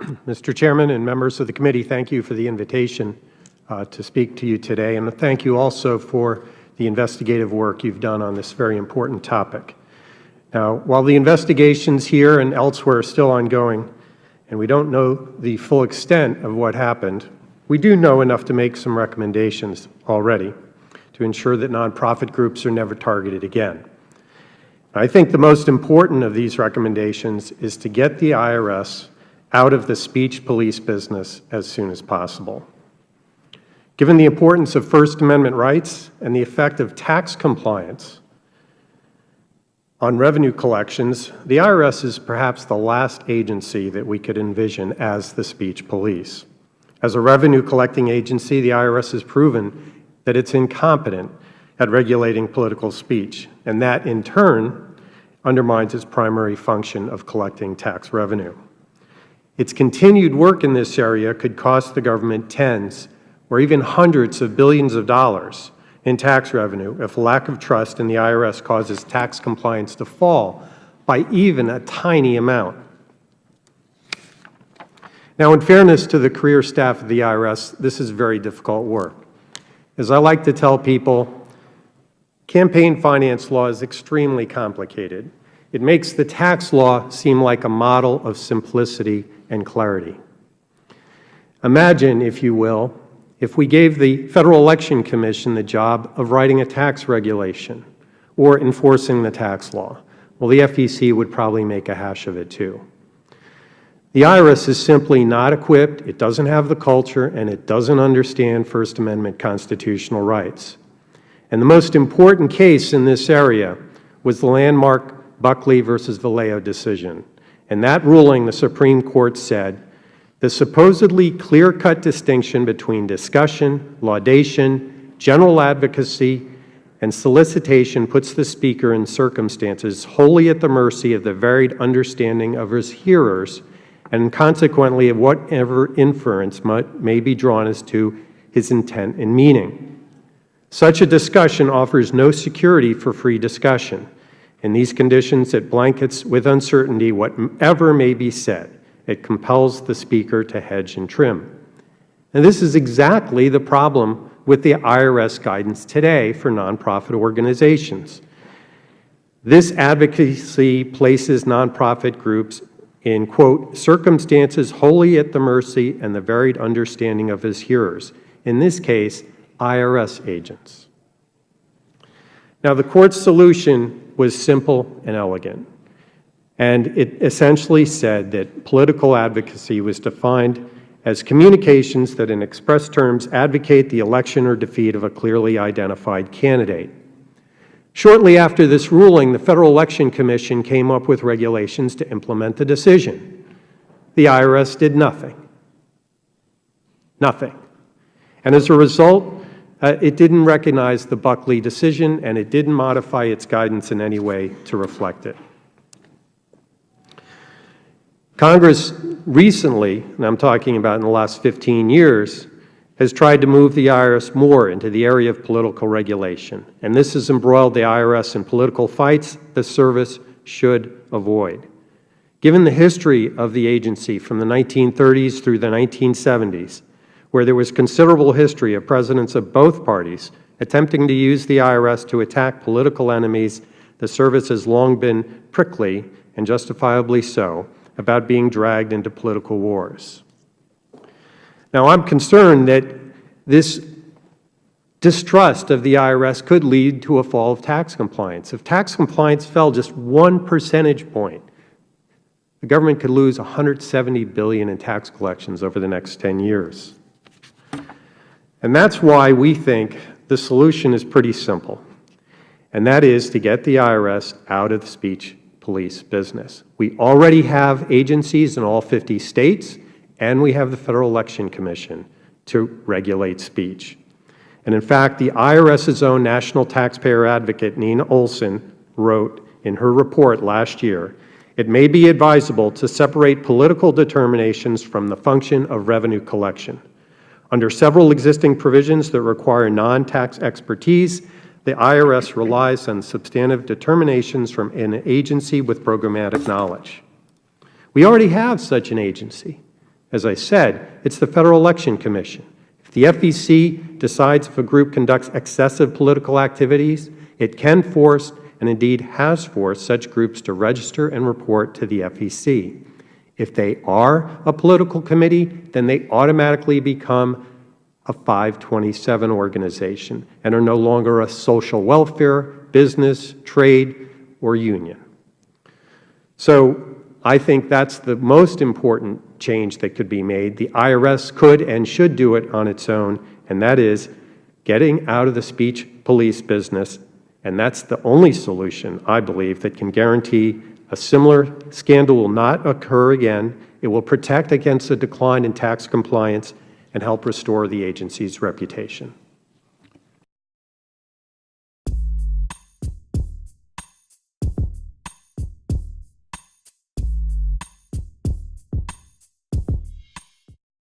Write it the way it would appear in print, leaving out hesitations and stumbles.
Mr. Chairman and members of the committee, thank you for the invitation to speak to you today, and thank you also for the investigative work you've done on this very important topic. Now, while the investigations here and elsewhere are still ongoing, and we don't know the full extent of what happened, we do know enough to make some recommendations already to ensure that nonprofit groups are never targeted again. I think the most important of these recommendations is to get the IRS out of the speech police business as soon as possible. Given the importance of First Amendment rights and the effect of tax compliance on revenue collections, the IRS is perhaps the last agency that we could envision as the speech police. As a revenue collecting agency, the IRS has proven that it's incompetent at regulating political speech, and that, in turn, undermines its primary function of collecting tax revenue. Its continued work in this area could cost the government tens or even hundreds of billions of dollars in tax revenue if lack of trust in the IRS causes tax compliance to fall by even a tiny amount. Now, in fairness to the career staff of the IRS, this is very difficult work. As I like to tell people, campaign finance law is extremely complicated. It makes the tax law seem like a model of simplicity and clarity. Imagine, if you will, if we gave the Federal Election Commission the job of writing a tax regulation or enforcing the tax law. Well, the FEC would probably make a hash of it too. The IRS is simply not equipped, it doesn't have the culture, and it doesn't understand First Amendment constitutional rights. And the most important case in this area was the landmark Buckley versus Vallejo decision. In that ruling, the Supreme Court said, the supposedly clear-cut distinction between discussion, laudation, general advocacy, and solicitation puts the Speaker in circumstances wholly at the mercy of the varied understanding of his hearers and consequently of whatever inference may be drawn as to his intent and meaning. Such a discussion offers no security for free discussion. In these conditions, it blankets with uncertainty whatever may be said. It compels the Speaker to hedge and trim. And this is exactly the problem with the IRS guidance today for nonprofit organizations. This advocacy places nonprofit groups in, quote, circumstances wholly at the mercy and the varied understanding of his hearers, in this case, IRS agents. Now, the Court's solution was simple and elegant, and it essentially said that political advocacy was defined as communications that in express terms advocate the election or defeat of a clearly identified candidate. Shortly after this ruling, the Federal Election Commission came up with regulations to implement the decision. The IRS did nothing. Nothing. And as a result, it didn't recognize the Buckley decision, and it didn't modify its guidance in any way to reflect it. Congress recently, and I'm talking about in the last 15 years, has tried to move the IRS more into the area of political regulation, and this has embroiled the IRS in political fights the service should avoid. Given the history of the agency from the 1930s through the 1970s, where there was considerable history of presidents of both parties attempting to use the IRS to attack political enemies, the service has long been prickly, and justifiably so, about being dragged into political wars. Now, I'm concerned that this distrust of the IRS could lead to a fall of tax compliance. If tax compliance fell just 1 percentage point, the government could lose $170 billion in tax collections over the next 10 years. And that's why we think the solution is pretty simple, and that is to get the IRS out of the speech police business. We already have agencies in all 50 states, and we have the Federal Election Commission to regulate speech. And in fact, the IRS's own national taxpayer advocate, Nina Olson, wrote in her report last year, it may be advisable to separate political determinations from the function of revenue collection. Under several existing provisions that require non-tax expertise, the IRS relies on substantive determinations from an agency with programmatic knowledge. We already have such an agency, As I said, it's the Federal Election Commission. If the FEC decides if a group conducts excessive political activities, it can force, and indeed has forced, such groups to register and report to the FEC. If they are a political committee, then they automatically become a 527 organization and are no longer a social welfare, business, trade, or union. So I think that's the most important change that could be made. The IRS could and should do it on its own, and that is getting out of the speech police business, and that's the only solution, I believe, that can guarantee a similar scandal will not occur again. It will protect against a decline in tax compliance and help restore the agency's reputation.